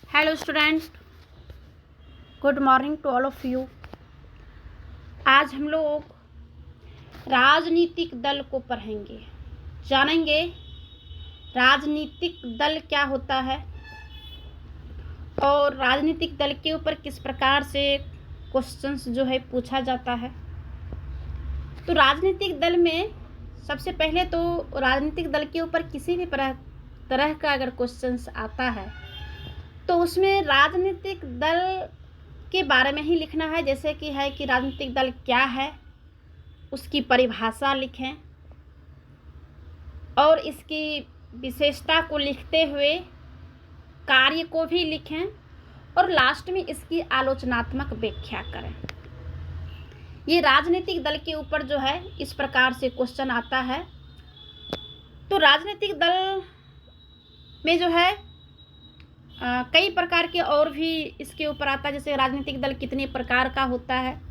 Hello student, good morning to all of you. आज हम लोग राजनीतिक दल को पढ़ेंगे, जानेंगे राजनीतिक दल क्या होता है और राजनीतिक दल के ऊपर किस प्रकार से क्वेश्चंस जो है पूछा जाता है। तो राजनीतिक दल में सबसे पहले तो राजनीतिक दल के ऊपर किसी भी तरह का अगर क्वेश्चंस आता है तो उसमें राजनीतिक दल के बारे में ही लिखना है। जैसे कि है कि राजनीतिक दल क्या है, उसकी परिभाषा लिखें और इसकी विशेषता को लिखते हुए कार्य को भी लिखें और लास्ट में इसकी आलोचनात्मक व्याख्या करें। ये राजनीतिक दल के ऊपर जो है इस प्रकार से क्वेश्चन आता है। तो राजनीतिक दल में जो है कई प्रकार के और भी इसके ऊपर आता है। जैसे राजनीतिक दल कितने प्रकार का होता है,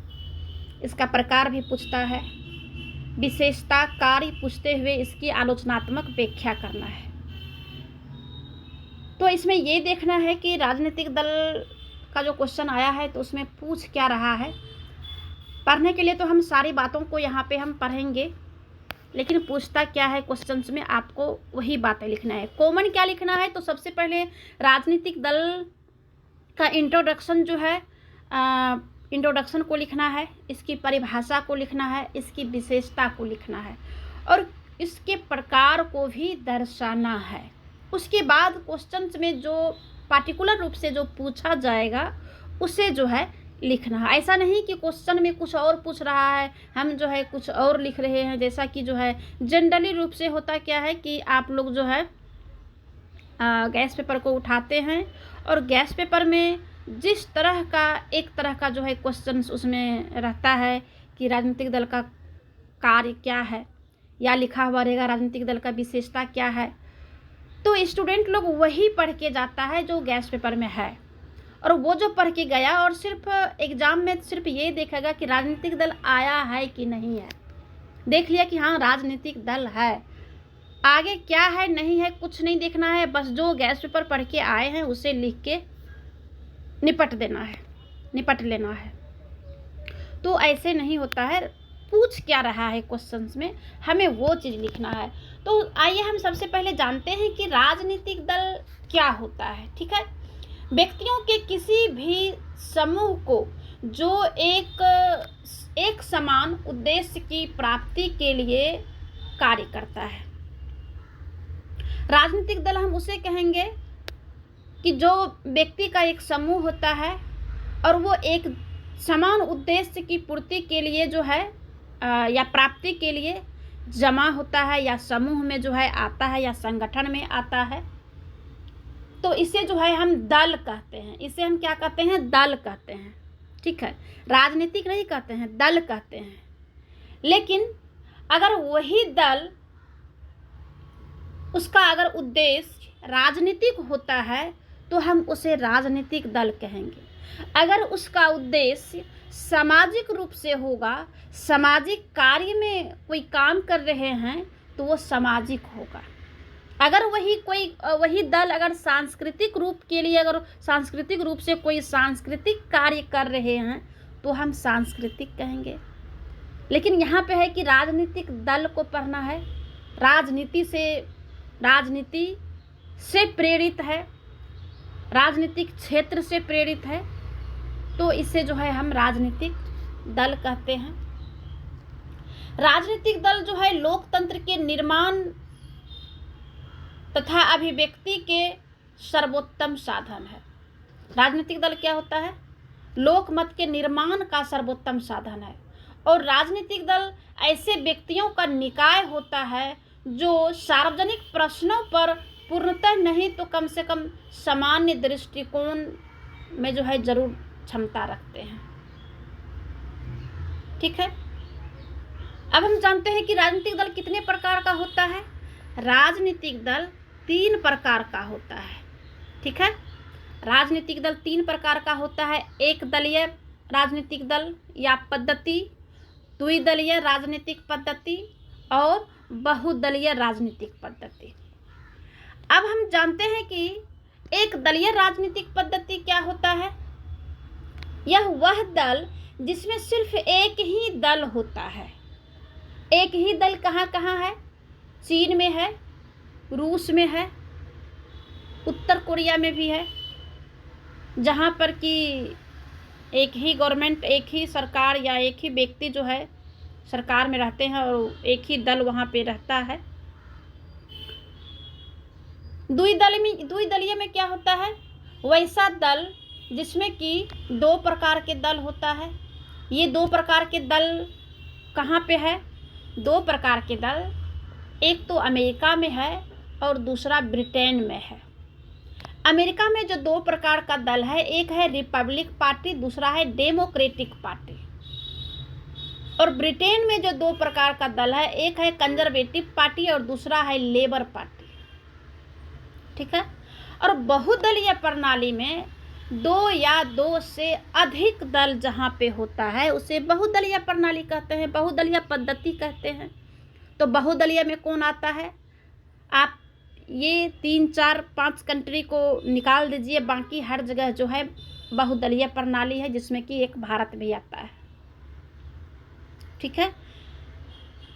इसका प्रकार भी पूछता है, विशेषता कार्य पूछते हुए इसकी आलोचनात्मक व्याख्या करना है। तो इसमें ये देखना है कि राजनीतिक दल का जो क्वेश्चन आया है तो उसमें पूछ क्या रहा है। पढ़ने के लिए तो हम सारी बातों को यहाँ पे हम पढ़ेंगे, लेकिन पूछता क्या है क्वेश्चंस में आपको वही बातें लिखना है। कॉमन क्या लिखना है, तो सबसे पहले राजनीतिक दल का इंट्रोडक्शन जो है इंट्रोडक्शन को लिखना है, इसकी परिभाषा को लिखना है, इसकी विशेषता को लिखना है और इसके प्रकार को भी दर्शाना है। उसके बाद क्वेश्चंस में जो पार्टिकुलर रूप से जो पूछा जाएगा उसे जो है लिखना है। ऐसा नहीं कि क्वेश्चन में कुछ और पूछ रहा है, हम जो है कुछ और लिख रहे हैं। जैसा कि जो है जनरली रूप से होता क्या है कि आप लोग जो है गैस पेपर को उठाते हैं और गैस पेपर में जिस तरह का एक तरह का जो है क्वेश्चंस उसमें रहता है कि राजनीतिक दल का कार्य क्या है, या लिखा हुआ रहेगा राजनीतिक दल का विशेषता क्या है। तो स्टूडेंट लोग वही पढ़ के जाता है जो गैस पेपर में है, और वो जो पढ़ के गया और सिर्फ एग्ज़ाम में सिर्फ ये देखेगा कि राजनीतिक दल आया है कि नहीं है। देख लिया कि हाँ राजनीतिक दल है, आगे क्या है नहीं है कुछ नहीं देखना है, बस जो गैस पेपर पढ़ के आए हैं उसे लिख के निपट लेना है। तो ऐसे नहीं होता है, पूछ क्या रहा है क्वेश्चंस में, हमें वो चीज़ लिखना है। तो आइए हम सबसे पहले जानते हैं कि राजनीतिक दल क्या होता है। ठीक है, व्यक्तियों के किसी भी समूह को जो एक समान उद्देश्य की प्राप्ति के लिए कार्य करता है। राजनीतिक दल हम उसे कहेंगे कि जो व्यक्ति का एक समूह होता है और वो एक समान उद्देश्य की पूर्ति के लिए जो है या प्राप्ति के लिए जमा होता है, या समूह में जो है आता है, या संगठन में आता है। तो इसे जो है हम दल कहते हैं। इसे हम क्या कहते हैं, दल कहते हैं। ठीक है, राजनीतिक नहीं कहते हैं, दल कहते हैं। लेकिन अगर वही दल उसका अगर उद्देश्य राजनीतिक होता है तो हम उसे राजनीतिक दल कहेंगे। अगर उसका उद्देश्य सामाजिक रूप से होगा, सामाजिक कार्य में कोई काम कर रहे हैं तो वो सामाजिक होगा। अगर वही दल अगर सांस्कृतिक रूप के लिए अगर सांस्कृतिक रूप से कोई सांस्कृतिक कार्य कर रहे हैं तो हम सांस्कृतिक कहेंगे। लेकिन यहाँ पे है कि राजनीतिक दल को पढ़ना है, राजनीति से प्रेरित है, राजनीतिक क्षेत्र से प्रेरित है, तो इसे जो है हम राजनीतिक दल कहते हैं। राजनीतिक दल जो है लोकतंत्र के निर्माण तथा अभिव्यक्ति के सर्वोत्तम साधन है। राजनीतिक दल क्या होता है, लोकमत के निर्माण का सर्वोत्तम साधन है। और राजनीतिक दल ऐसे व्यक्तियों का निकाय होता है जो सार्वजनिक प्रश्नों पर पूर्णतः नहीं तो कम से कम सामान्य दृष्टिकोण में जो है जरूर क्षमता रखते हैं। ठीक है, अब हम जानते हैं कि राजनीतिक दल कितने प्रकार का होता है। राजनीतिक दल 3 प्रकार का होता है। ठीक है, राजनीतिक दल 3 प्रकार का होता है। एक दलीय राजनीतिक दल या पद्धति, द्विदलीय राजनीतिक पद्धति और बहुदलीय राजनीतिक पद्धति। अब हम जानते हैं कि एक दलीय राजनीतिक पद्धति क्या होता है? यह वह दल जिसमें सिर्फ एक ही दल होता है। एक ही दल कहाँ कहाँ है? चीन में है, रूस में है, उत्तर कोरिया में भी है, जहाँ पर कि एक ही गवर्नमेंट, एक ही सरकार या एक ही व्यक्ति जो है सरकार में रहते हैं और एक ही दल वहाँ पे रहता है। द्विदलीय में क्या होता है? वैसा दल जिसमें कि दो प्रकार के दल होता है। ये दो प्रकार के दल कहाँ पे है? दो प्रकार के दल, एक तो अमेरिका में है और दूसरा ब्रिटेन में है। अमेरिका में जो दो प्रकार का दल है, एक है रिपब्लिक पार्टी, दूसरा है डेमोक्रेटिक पार्टी। और ब्रिटेन में जो दो प्रकार का दल है, एक है कंजर्वेटिव पार्टी और दूसरा है लेबर पार्टी। ठीक है। और बहुदलीय प्रणाली में दो या दो से अधिक दल जहाँ पे होता है उसे बहुदलीय प्रणाली कहते हैं, बहुदलीय पद्धति कहते हैं। तो बहुदलीय में कौन आता है? आप ये 3, 4, 5 कंट्री को निकाल दीजिए, बाकी हर जगह जो है बहुदलीय प्रणाली है, जिसमें कि एक भारत भी आता है। ठीक है।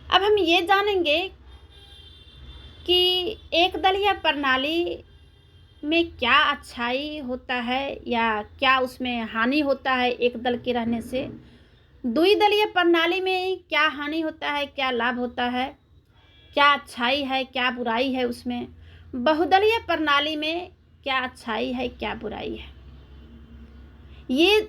अब हम ये जानेंगे कि एक दलीय प्रणाली में क्या अच्छाई होता है या क्या उसमें हानि होता है एक दल के रहने से। द्विदलीय प्रणाली में क्या हानि होता है, क्या लाभ होता है, क्या अच्छाई है, क्या बुराई है उसमें। बहुदलीय प्रणाली में क्या अच्छाई है, क्या बुराई है। ये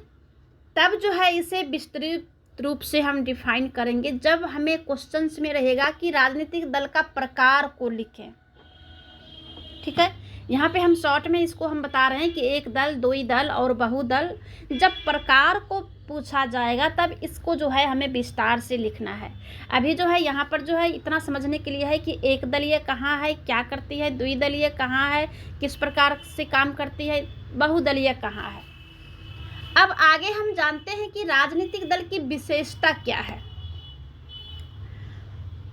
तब जो है इसे विस्तृत रूप से हम डिफाइन करेंगे जब हमें क्वेश्चंस में रहेगा कि राजनीतिक दल का प्रकार को लिखें। ठीक है। यहाँ पे हम शॉर्ट में इसको हम बता रहे हैं कि एक दल, दो दल और बहुदल। जब प्रकार को पूछा जाएगा तब इसको जो है हमें विस्तार से लिखना है। अभी जो है यहाँ पर जो है इतना समझने के लिए है कि एक दलीय कहाँ है, क्या करती है, द्विदलीय कहाँ है, किस प्रकार से काम करती है, बहुदलीय कहाँ है। अब आगे हम जानते हैं कि राजनीतिक दल की विशेषता क्या है।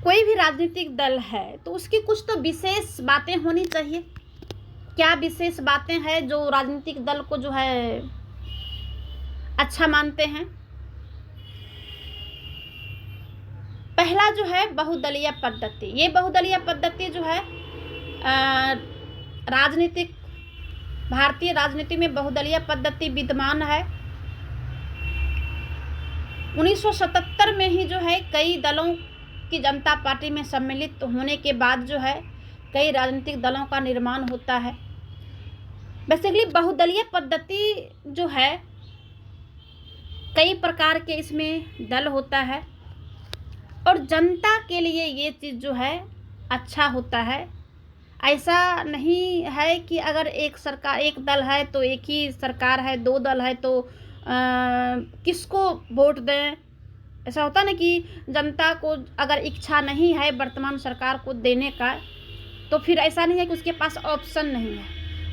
कोई भी राजनीतिक दल है तो उसकी कुछ तो विशेष बातें होनी चाहिए। क्या विशेष बातें हैं जो राजनीतिक दल को जो है अच्छा मानते हैं? पहला जो है बहुदलीय पद्धति। ये बहुदलीय पद्धति जो है राजनीतिक, भारतीय राजनीति में बहुदलीय पद्धति विद्यमान है। 1977 में ही जो है कई दलों की जनता पार्टी में सम्मिलित होने के बाद जो है कई राजनीतिक दलों का निर्माण होता है। बेसिकली बहुदलीय पद्धति जो है कई प्रकार के इसमें दल होता है और जनता के लिए ये चीज़ जो है अच्छा होता है। ऐसा नहीं है कि अगर एक सरकार, एक दल है तो एक ही सरकार है, दो दल है तो किसको वोट दें। ऐसा होता ना कि जनता को अगर इच्छा नहीं है वर्तमान सरकार को देने का तो फिर ऐसा नहीं है कि उसके पास ऑप्शन नहीं है,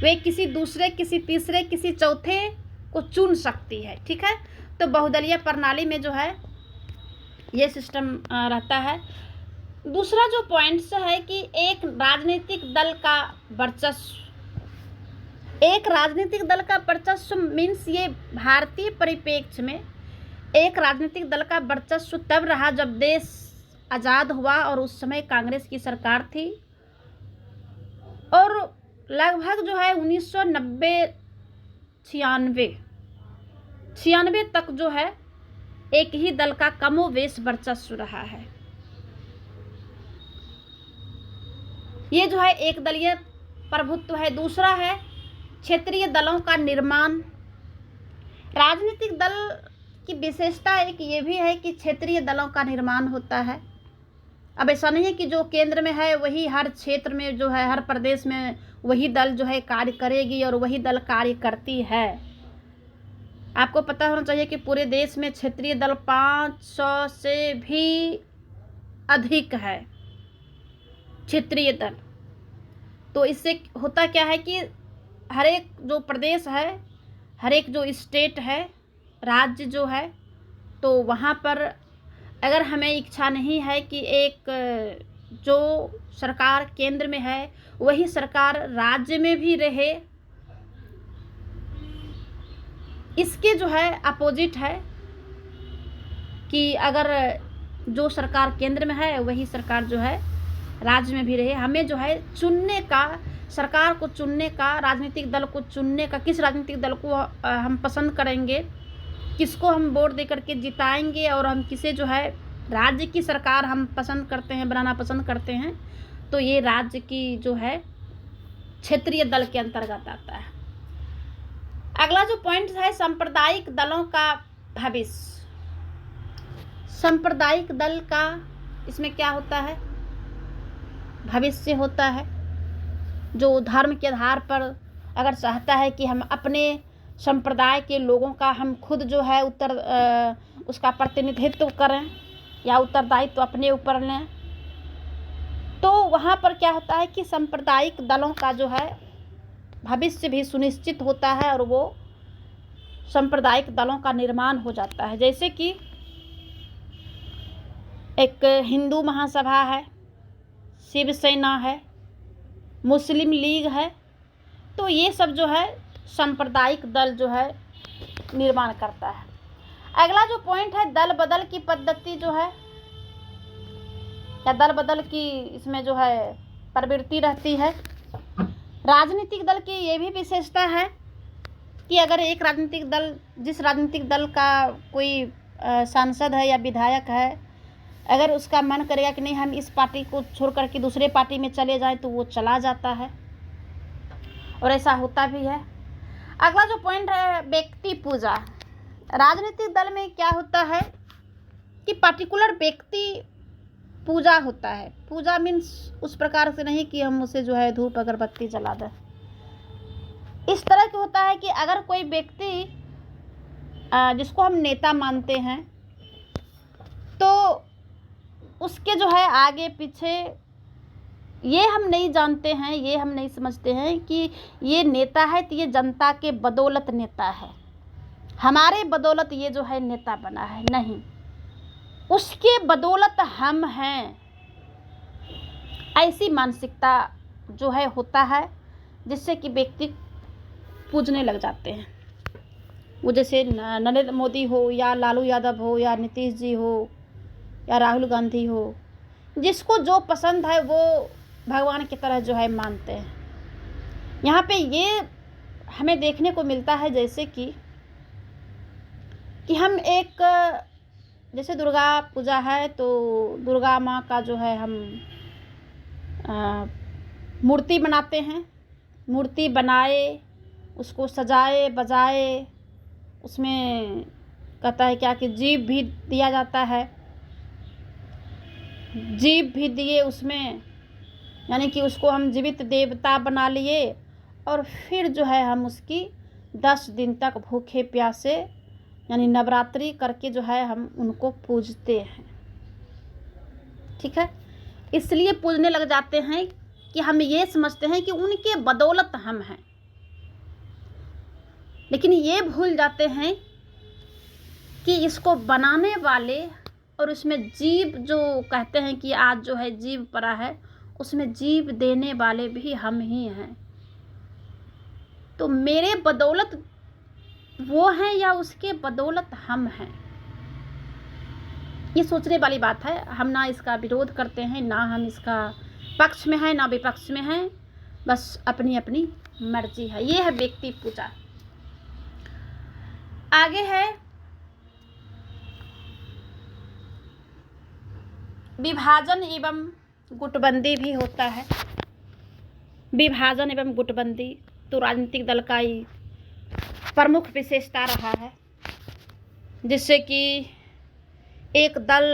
वे किसी दूसरे, किसी तीसरे, किसी चौथे को चुन सकती है। ठीक है। तो बहुदलीय प्रणाली में जो है ये सिस्टम रहता है। दूसरा जो पॉइंट्स है कि एक राजनीतिक दल का वर्चस्व। एक राजनीतिक दल का वर्चस्व मीन्स ये भारतीय परिप्रेक्ष्य में एक राजनीतिक दल का वर्चस्व तब रहा जब देश आज़ाद हुआ और उस समय कांग्रेस की सरकार थी और लगभग जो है 1996 तक जो है एक ही दल का कमोवेश वर्चस्व रहा है। ये जो है एक दलीय प्रभुत्व है। दूसरा है क्षेत्रीय दलों का निर्माण। राजनीतिक दल की विशेषता एक ये भी है कि क्षेत्रीय दलों का निर्माण होता है। अब ऐसा नहीं है कि जो केंद्र में है वही हर क्षेत्र में जो है, हर प्रदेश में वही दल जो है कार्य करेगी और वही दल कार्य करती है। आपको पता होना चाहिए कि पूरे देश में क्षेत्रीय दल 500 से भी अधिक है क्षेत्रीय दल। तो इससे होता क्या है कि हर एक जो प्रदेश है, हर एक जो स्टेट है, राज्य जो है, तो वहाँ पर अगर हमें इच्छा नहीं है कि एक जो सरकार केंद्र में है वही सरकार राज्य में भी रहे इसके जो है अपोजिट है कि अगर जो सरकार केंद्र में है वही सरकार जो है राज्य में भी रहे। हमें जो है चुनने का, सरकार को चुनने का, राजनीतिक दल को चुनने का, किस राजनीतिक दल को हम पसंद करेंगे, किसको हम वोट दे करके जिताएंगे और हम किसे जो है राज्य की सरकार हम पसंद करते हैं, बनाना पसंद करते हैं, तो ये राज्य की जो है क्षेत्रीय दल के अंतर्गत आता है। अगला जो पॉइंट है सांप्रदायिक दलों का भविष्य। सांप्रदायिक दल का इसमें क्या होता है, भविष्य होता है। जो धर्म के आधार पर अगर चाहता है कि हम अपने संप्रदाय के लोगों का हम खुद जो है उसका प्रतिनिधित्व करें या उत्तरदायित्व अपने ऊपर लें, तो वहाँ पर क्या होता है कि सांप्रदायिक दलों का जो है भविष्य भी सुनिश्चित होता है और वो सांप्रदायिक दलों का निर्माण हो जाता है। जैसे कि एक हिंदू महासभा है, शिवसेना है, मुस्लिम लीग है, तो ये सब जो है सांप्रदायिक दल जो है निर्माण करता है। अगला जो पॉइंट है दल बदल की पद्धति जो है या दल बदल की इसमें जो है प्रवृत्ति रहती है। राजनीतिक दल की ये भी विशेषता है कि अगर एक राजनीतिक दल, जिस राजनीतिक दल का कोई सांसद है या विधायक है, अगर उसका मन करेगा कि नहीं हम इस पार्टी को छोड़ करके दूसरे पार्टी में चले जाएं, तो वो चला जाता है और ऐसा होता भी है। अगला जो पॉइंट है व्यक्ति पूजा। राजनीतिक दल में क्या होता है कि पर्टिकुलर व्यक्ति पूजा होता है। पूजा मीन्स उस प्रकार से नहीं कि हम उसे जो है धूप अगरबत्ती जला दें। इस तरह की होता है कि अगर कोई व्यक्ति जिसको हम नेता मानते हैं, तो उसके जो है आगे पीछे ये हम नहीं जानते हैं, ये हम नहीं समझते हैं कि ये नेता है तो ये जनता के बदौलत नेता है, हमारे बदौलत ये जो है नेता बना है, नहीं, उसके बदौलत हम हैं। ऐसी मानसिकता जो है होता है जिससे कि व्यक्ति पूजने लग जाते हैं। वो जैसे नरेंद्र मोदी हो या लालू यादव हो या नीतीश जी हो या राहुल गांधी हो, जिसको जो पसंद है वो भगवान की तरह जो है मानते हैं। यहाँ पे ये हमें देखने को मिलता है जैसे कि हम एक, जैसे दुर्गा पूजा है तो दुर्गा माँ का जो है हम मूर्ति बनाते हैं, मूर्ति बनाए, उसको सजाए बजाए, उसमें कहता है क्या कि जीव भी दिया जाता है, जीव भी दिए उसमें, यानी कि उसको हम जीवित देवता बना लिए और फिर जो है हम उसकी 10 दिन तक भूखे प्यासे यानी नवरात्रि करके जो है हम उनको पूजते हैं। ठीक है, इसलिए पूजने लग जाते हैं कि हम ये समझते हैं कि उनके बदौलत हम हैं, लेकिन ये भूल जाते हैं कि इसको बनाने वाले और उसमें जीव जो कहते हैं कि आज जो है जीव पड़ा है, उसमें जीव देने वाले भी हम ही हैं। तो मेरे बदौलत वो हैं या उसके बदौलत हम हैं, ये सोचने वाली बात है। हम ना इसका विरोध करते हैं, ना हम इसका पक्ष में हैं ना विपक्ष में हैं, बस अपनी अपनी मर्जी है। ये है व्यक्ति पूजा। आगे है विभाजन एवं गुटबंदी भी होता है। विभाजन एवं गुटबंदी तो राजनीतिक दल का ही प्रमुख विशेषता रहा है, जिससे कि एक दल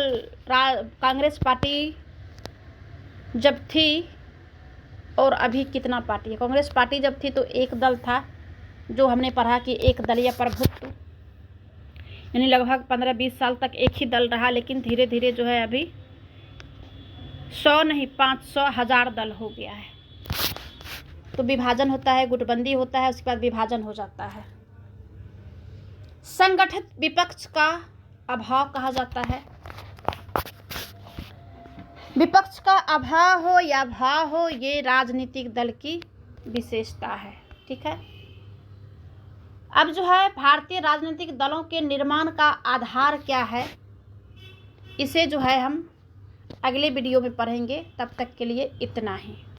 कांग्रेस पार्टी जब थी और अभी कितना पार्टी है। कांग्रेस पार्टी जब थी तो एक दल था, जो हमने पढ़ा कि एक दलीय प्रभुत्व, यानी लगभग 15-20 साल तक एक ही दल रहा, लेकिन धीरे धीरे जो है अभी 100 नहीं 500 1000 दल हो गया है। तो विभाजन होता है, गुटबंदी होता है, उसके बाद विभाजन हो जाता है। संगठित विपक्ष का अभाव कहा जाता है। विपक्ष का अभाव हो या भाव हो, ये राजनीतिक दल की विशेषता है। ठीक है, अब जो है भारतीय राजनीतिक दलों के निर्माण का आधार क्या है, इसे जो है हम अगले वीडियो में पढ़ेंगे। तब तक के लिए इतना ही।